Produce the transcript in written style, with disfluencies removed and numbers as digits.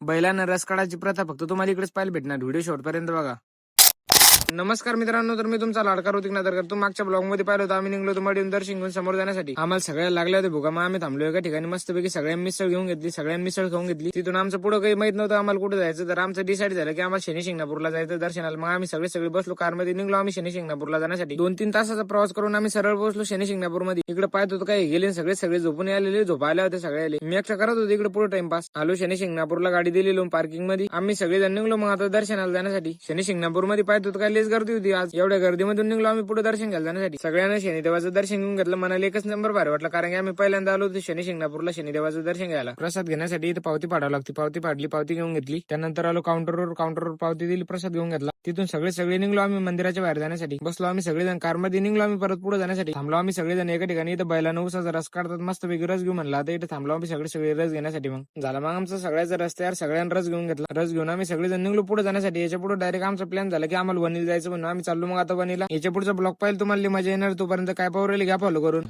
बैलांना रस काढायची प्रथा फक्त तुम्हाला इकडेच पाहायला भेटणार. व्हिडिओ शेवटपर्यंत बघा. नमस्कार मित्रांनो, तर मी तुमचा लाडका ऋतिक नगरकर. तुम्ही मागच्या ब्लॉग मध्ये पाहिलं होतं, आम्ही निघलो मडीहून दर्शन घेऊन समोर जाण्यासाठी. आम्हाला सगळ्या लागले होते भुगा. मग आम्ही थांबलो एका ठिकाणी मस्तपैकी सगळ्यांनी मिसळ घेऊन घेतली, सगळ्यांनी मिसळ खाऊन घेतली. तिथून आमचं पुढे काही माहित नव्हतं आम्हाला कुठे जायचं. तर आमचं डिसाईड झालं की आम्हाला शनी शिंगणापूरला जायचं दर्शनाला. मग आम्ही सगळे बसलो कारमध्ये, निघलो आम्ही शनी शिंगणापूरला जाण्यासाठी. 2-3 तासाचा प्रवास करून आम्ही सरळ पोहोचलो शनी शिंगणापूरमध्ये. इकडे पाहत होतो काय गेले सगळे झोपून आलेले, झोपायला होते सगळे. मी एकटा करत होतो इकडे पुढे टाइमपास. आलो शनी शिंगणापूरला, गाडी दिली लावून पार्किंग मध्ये. आम्ही सगळेजण निघलो मग आता दर्शनाला जाण्यासाठी. शनी शिंगणापूरमध्ये पाहत होतो काय लेस गर्दी होती आज. एवढ्या गर्दीमधून निघलो आम्ही पुढे दर्शन घ्यायला जाण्यासाठी. सगळ्यांना शनिदेवाचं दर्शन घेऊन घेतलं. मनाला एकच नंबर भारी वाटलं, कारण की आम्ही पहिल्यांदा आलो होतो शनी शिंगणापूरला शनिदेवाचं दर्शन घ्यायला. प्रसाद घेण्यासाठी इथे पावती फाडावं लागते. पावती फाडली, पावती घेऊन घेतली. त्यानंतर आलो काउंटरवर पावती दिली, प्रसाद घेऊन घेतला. तिथून सगळे निघलो आम्ही मंदिराच्या बाहेर जाण्यासाठी. बसलो आम्ही सगळेजण कारमध्ये, निघलो आम्ही परत पुढे जाण्यासाठी. थांबलो आम्ही सगळेजण एका ठिकाणी. इथं बैलांना उसाचा रस काढतात, मस्त पैकी रस घेऊ म्हणला. आता इथे थांबलो आम्ही सगळे रस घेण्यासाठी. मग झाला मग आमचा सगळ्याचा रस तयार. सगळ्यांना रस घेऊन घेतला. रस घेऊन आम्ही सगळेजण निघलो पुढे जाण्यासाठी. याच्या पुढे डायरेक्ट आमचा प्लॅन झाला की आम्हाला वनीला जायचं म्हणून आम्ही चाललो. मग आता वनीला याच्या पुढचा ब्लॉग पाहिजे तुम्हाला मजा येणार. तोपर्यंत काय पाहू राहिले घ्या फॉलो करून.